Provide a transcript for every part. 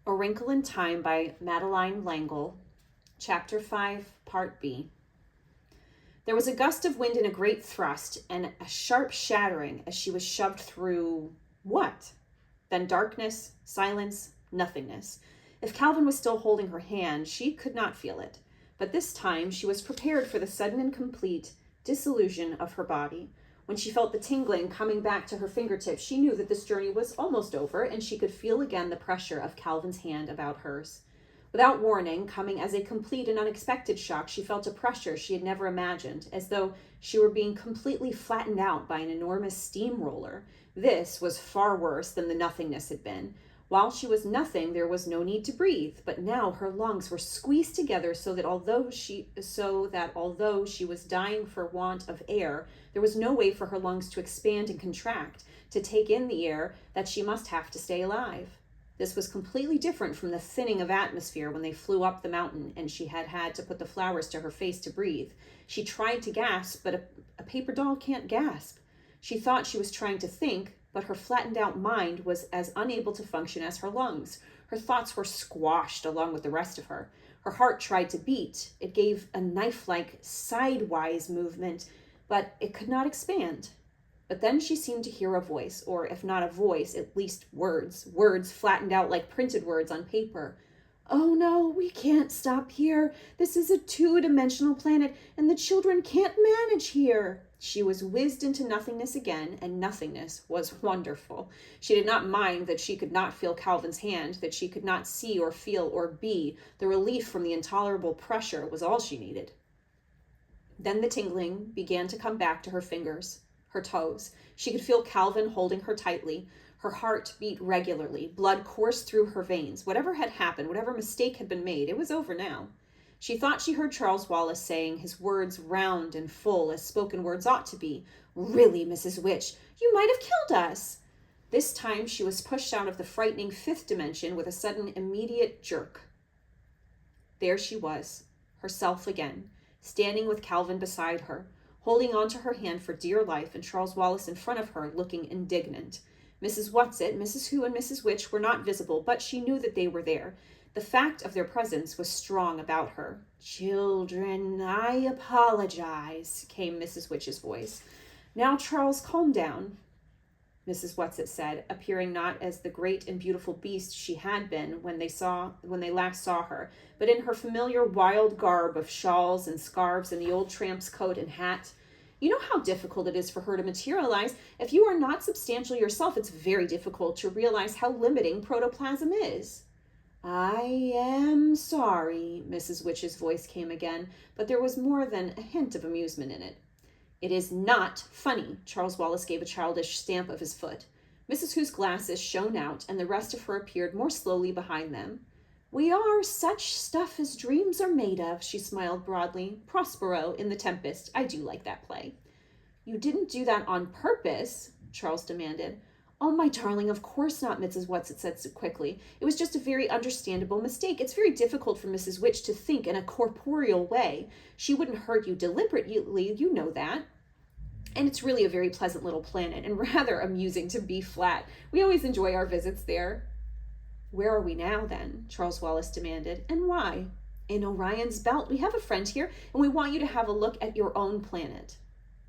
A Wrinkle in Time by Madeleine, Chapter 5, Part B. There was a gust of wind and a great thrust, and a sharp shattering as she was shoved through what? Then darkness, silence, nothingness. If Calvin was still holding her hand, she could not feel it. But this time she was prepared for the sudden and complete dissolution of her body. When she felt the tingling coming back to her fingertips, she knew that this journey was almost over, and she could feel again the pressure of Calvin's hand about hers. Without warning, coming as a complete and unexpected shock, she felt a pressure she had never imagined, as though she were being completely flattened out by an enormous steamroller. This was far worse than the nothingness had been. While she was nothing, there was no need to breathe, but now her lungs were squeezed together so that although she was dying for want of air, there was no way for her lungs to expand and contract, to take in the air that she must have to stay alive. This was completely different from the thinning of atmosphere when they flew up the mountain and she had to put the flowers to her face to breathe. She tried to gasp, but a paper doll can't gasp. She thought she was trying to think, but her flattened out mind was as unable to function as her lungs. Her thoughts were squashed along with the rest of her. Her heart tried to beat. It gave a knife-like sidewise movement, but it could not expand. But then she seemed to hear a voice, or if not a voice, at least words flattened out like printed words on paper. "Oh no, we can't stop here. This is a two-dimensional planet, and the children can't manage here." She was whizzed into nothingness again, and nothingness was wonderful. She did not mind that she could not feel Calvin's hand, that she could not see or feel or be. The relief from the intolerable pressure was all she needed. Then the tingling began to come back to her fingers, her toes. She could feel Calvin holding her tightly. Her heart beat regularly. Blood coursed through her veins. Whatever had happened, whatever mistake had been made, it was over now. She thought she heard Charles Wallace saying, his words round and full as spoken words ought to be, "Really, Mrs. Witch, you might have killed us." This time she was pushed out of the frightening fifth dimension with a sudden immediate jerk. There she was, herself again, standing with Calvin beside her, holding on to her hand for dear life, and Charles Wallace in front of her, looking indignant. Mrs. Whatsit, Mrs. Who, and Mrs. Witch were not visible, but she knew that they were there. The fact of their presence was strong about her. "Children, I apologize," came Mrs. Witch's voice. "Now, Charles, calm down," Mrs. Whatsit said, appearing not as the great and beautiful beast she had been when they last saw her, but in her familiar wild garb of shawls and scarves and the old tramp's coat and hat. "You know how difficult it is for her to materialize. If you are not substantial yourself, it's very difficult to realize how limiting protoplasm is." "I am sorry," Mrs. Witch's voice came again, but there was more than a hint of amusement in it. "It is not funny," Charles Wallace gave a childish stamp of his foot. Mrs. Who's glasses shone out, and the rest of her appeared more slowly behind them. "We are such stuff as dreams are made of," she smiled broadly. "Prospero in The Tempest. I do like that play." "You didn't do that on purpose?" Charles demanded. "Oh, my darling, of course not," Mrs. Whatsit said so quickly. "It was just a very understandable mistake. It's very difficult for Mrs. Witch to think in a corporeal way. She wouldn't hurt you deliberately, you know that. And it's really a very pleasant little planet, and rather amusing to be flat. We always enjoy our visits there." "Where are we now, then?" Charles Wallace demanded. "And why?" "In Orion's belt. We have a friend here, and we want you to have a look at your own planet."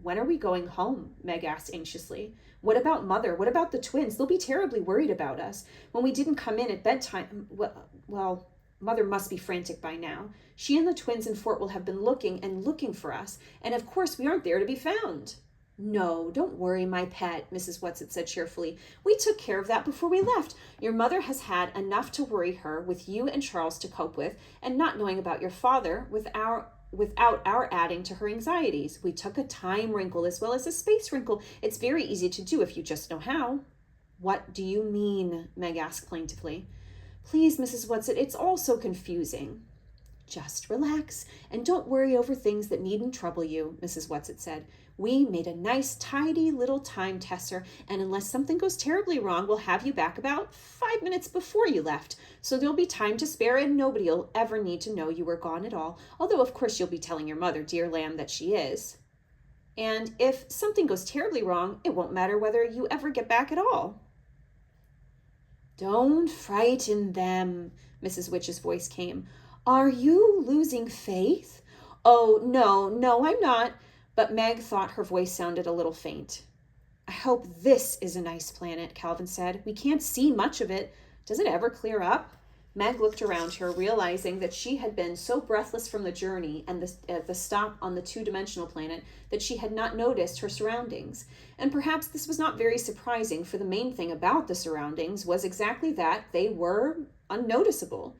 "When are we going home?" Meg asked anxiously. "What about Mother? What about the twins? They'll be terribly worried about us. When we didn't come in at bedtime, well, Mother must be frantic by now. She and the twins in Fort will have been looking and looking for us, and of course we aren't there to be found." "No, don't worry, my pet," Mrs. Whatsit said cheerfully. "We took care of that before we left. Your mother has had enough to worry her with you and Charles to cope with, and not knowing about your father without our adding to her anxieties. We took a time wrinkle as well as a space wrinkle. It's very easy to do if you just know how." "What do you mean?" Meg asked plaintively. "Please, Mrs. Whatsit, it's all so confusing." "Just relax, and don't worry over things that needn't trouble you," Mrs. Whatsit said. "We made a nice, tidy little time tester, and unless something goes terribly wrong, we'll have you back about 5 minutes before you left. So there'll be time to spare, and nobody'll ever need to know you were gone at all, although of course you'll be telling your mother, dear lamb, that she is. And if something goes terribly wrong, it won't matter whether you ever get back at all." Don't frighten them, Mrs. Witch's voice came. Are you losing faith? Oh, no, I'm not. But Meg thought her voice sounded a little faint. I hope this is a nice planet, Calvin said. We can't see much of it. Does it ever clear up? Meg looked around her, realizing that she had been so breathless from the journey and the stop on the two-dimensional planet that she had not noticed her surroundings. And perhaps this was not very surprising, for the main thing about the surroundings was exactly that: they were unnoticeable.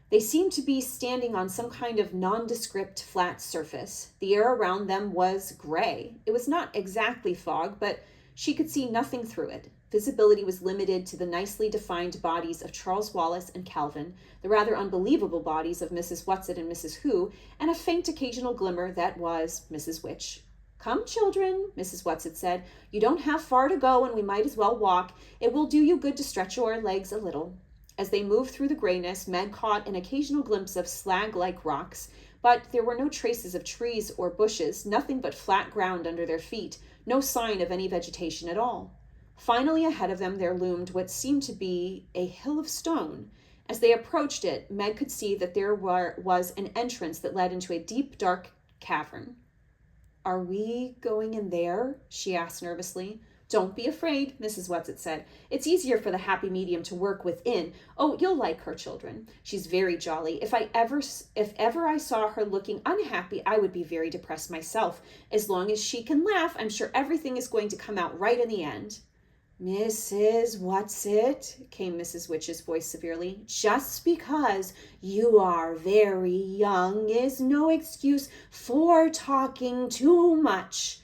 They seemed to be standing on some kind of nondescript flat surface. The air around them was gray. It was not exactly fog, but she could see nothing through it. Visibility was limited to the nicely defined bodies of Charles Wallace and Calvin, the rather unbelievable bodies of Mrs. Whatsit and Mrs. Who, and a faint occasional glimmer that was Mrs. Witch. Come, children, Mrs. Whatsit said. You don't have far to go, and we might as well walk. It will do you good to stretch your legs a little. As they moved through the grayness, Meg caught an occasional glimpse of slag-like rocks, but there were no traces of trees or bushes, nothing but flat ground under their feet, no sign of any vegetation at all. Finally, ahead of them there loomed what seemed to be a hill of stone. As they approached it, Meg could see that there was an entrance that led into a deep, dark cavern. Are we going in there? She asked nervously. Don't be afraid, Mrs. Whatsit said. It's easier for the happy medium to work within. Oh, you'll like her, children. She's very jolly. If ever I saw her looking unhappy, I would be very depressed myself. As long as she can laugh, I'm sure everything is going to come out right in the end. Mrs. Whatsit, came Mrs. Witch's voice severely, just because you are very young is no excuse for talking too much.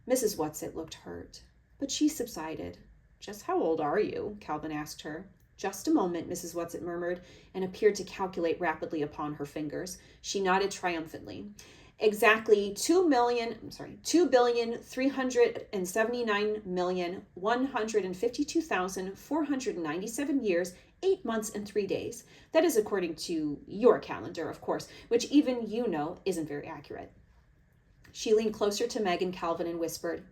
Mrs. Whatsit looked hurt, but she subsided. Just how old are you? Calvin asked her. Just a moment, Mrs. Whatsit murmured, and appeared to calculate rapidly upon her fingers. She nodded triumphantly. Exactly 2,379,152,497 years, 8 months, and 3 days. That is according to your calendar, of course, which even you know isn't very accurate. She leaned closer to Meg and Calvin and whispered,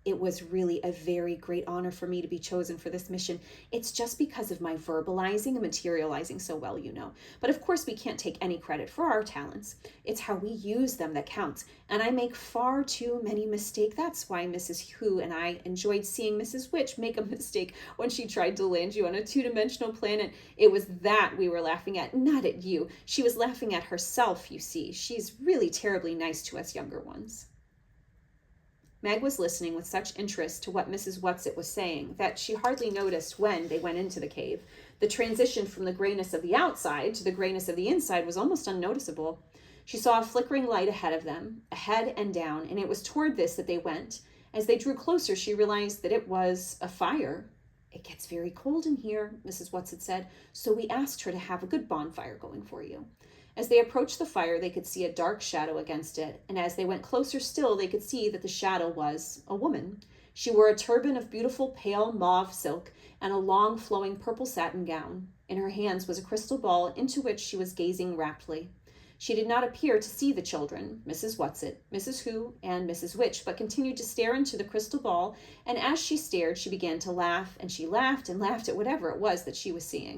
It was really a very great honor for me to be chosen for this mission. It's just because of my verbalizing and materializing so well, you know. But of course we can't take any credit for our talents. It's how we use them that counts. And I make far too many mistakes. That's why Mrs. Who and I enjoyed seeing Mrs. Witch make a mistake when she tried to land you on a two-dimensional planet. It was that we were laughing at, not at you. She was laughing at herself, you see. She's really terribly nice to us younger ones. Meg was listening with such interest to what Mrs. Whatsit was saying that she hardly noticed when they went into the cave. The transition from the grayness of the outside to the grayness of the inside was almost unnoticeable. She saw a flickering light ahead of them, ahead and down, and it was toward this that they went. As they drew closer, she realized that it was a fire. It gets very cold in here, Mrs. Whatsit said, so we asked her to have a good bonfire going for you. As they approached the fire, they could see a dark shadow against it, and as they went closer still, they could see that the shadow was a woman. She wore a turban of beautiful pale mauve silk and a long flowing purple satin gown. In her hands was a crystal ball into which she was gazing raptly. She did not appear to see the children, Mrs. Whatsit, Mrs. Who, and Mrs. Witch, but continued to stare into the crystal ball, and as she stared, she began to laugh, and she laughed and laughed at whatever it was that she was seeing.